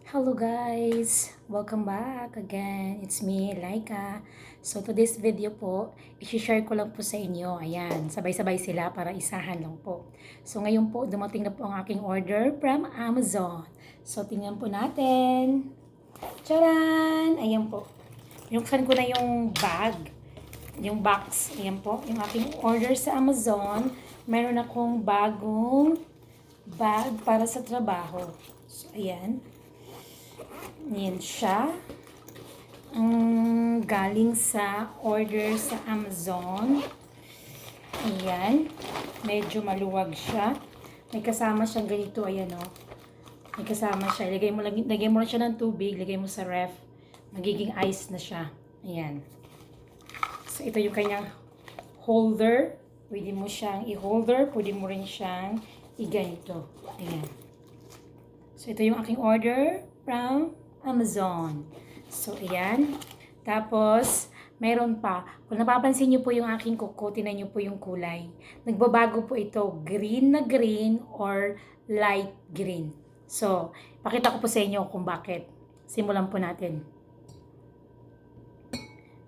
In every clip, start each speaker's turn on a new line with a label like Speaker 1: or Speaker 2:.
Speaker 1: Hello guys! Welcome back again. It's me, Laika. So today's video po, i-share ko lang po sa inyo. Ayan, sabay-sabay sila para isahan lang po. So ngayon po, dumating na po ang aking order from Amazon. So tingnan po natin. Charan! Ayan po. Binuksan ko na yung bag. Yung box. Ayan po. Yung aking order sa Amazon. Meron akong bagong bag para sa trabaho. So ayan. Yan siya. Ang galing sa order sa Amazon. Ayan. Medyo maluwag siya. May kasama siyang ganito. Ayan o. May kasama siya. Lagay mo lang siya ng tubig. Lagay mo sa ref. Magiging ice na siya. Ayan. So, ito yung kanyang holder. Pwede mo siyang i-holder. Pwede mo rin siyang i-ganito. Ayan. So, ito yung aking order from Amazon. So, ayan. Tapos, mayroon pa. Kung napapansin nyo po yung aking kuko, tinan nyo po yung kulay. Nagbabago po ito. Green na green or light green. So, pakita ko po sa inyo kung bakit. Simulan po natin.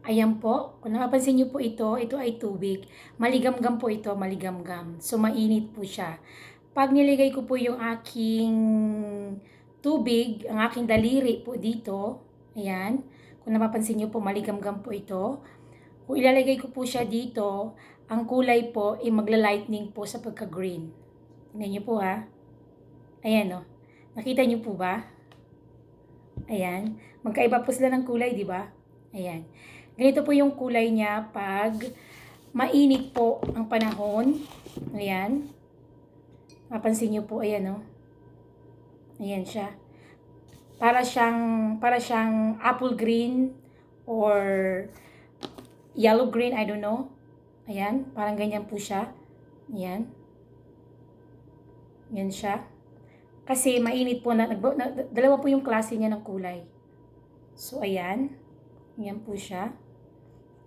Speaker 1: Ayan po. Kung napapansin nyo po ito ay tubig. Maligamgam po ito, maligamgam. So, mainit po siya. Pag nilagay ko po yung aking tubig, ang aking daliri po dito, ayan, kung napapansin nyo po, maligamgam po ito. Kung ilalagay ko po siya dito, ang kulay po ay magla-lightning po sa pagka-green. Tingnan nyo po ha. Ayan o. Nakita nyo po ba? Ayan. Magkaiba po sila ng kulay, di ba? Ayan. Ganito po yung kulay niya pag mainit po ang panahon. Ayan. Mapansin nyo po, ayan o. Ayan siya. Para siyang apple green or yellow green, I don't know. Ayan, parang ganyan po siya. Ayan. Yan siya. Kasi mainit po dalawa po yung klase niya ng kulay. So ayan. Ayan po siya.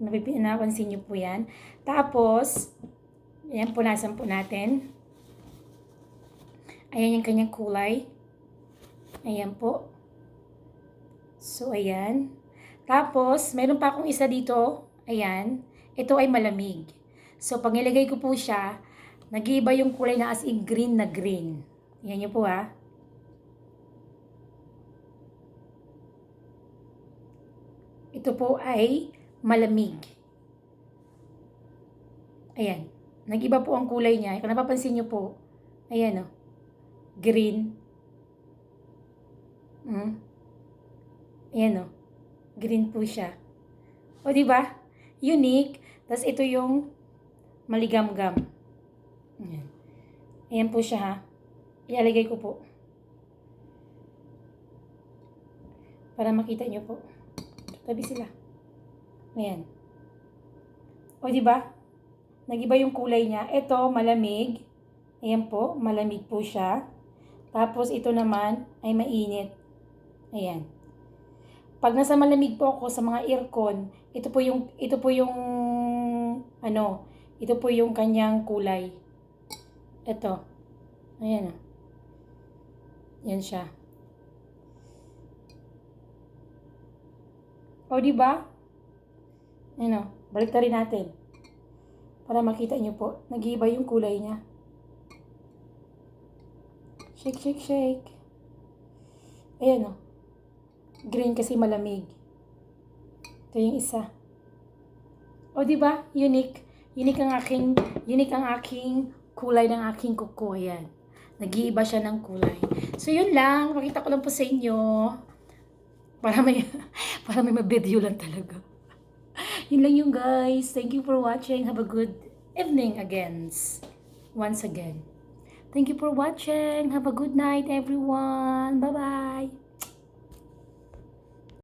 Speaker 1: Napansin niyo po yan. Tapos, ayan, punasan po natin. Ayan yung kanyang kulay. Ayan po. So, ayan. Tapos, meron pa akong isa dito. Ayan. Ito ay malamig. So, pag nilagay ko po siya, nag-iiba yung kulay na as in green na green. Ayan nyo po ha. Ito po ay malamig. Ayan. Nag-iba po ang kulay niya. Kung napapansin nyo po, ayan o. Green. Ayan o. Green po siya. O, diba? Unique. Tapos, ito yung maligamgam. Ayan. Ayan po siya, ha. Ilalagay ko po. Para makita nyo po. Tabi sila. Ayan. O, diba? Nag-iba yung kulay niya. Ito, malamig. Ayan po. Malamig po siya. Tapos, ito naman ay mainit. Ayan. Pag nasa malamig po ako sa mga aircon, ito po yung kanyang kulay. Ito. Ayan. Yan siya. O, diba? Ayan o. Balik na rin natin. Para makita nyo po. Nag-iiba yung kulay niya. Shake, shake, shake. Ayan o. Green kasi malamig. Ito yung isa. O, diba? Unique. Unique ang aking kulay ng aking kuko. Ayan. Nag-iiba siya ng kulay. So, yun lang. Pakita ko lang po sa inyo. Para may video lang talaga. Yun lang yung guys. Thank you for watching. Have a good evening again. Once again. Thank you for watching. Have a good night, everyone. Bye-bye.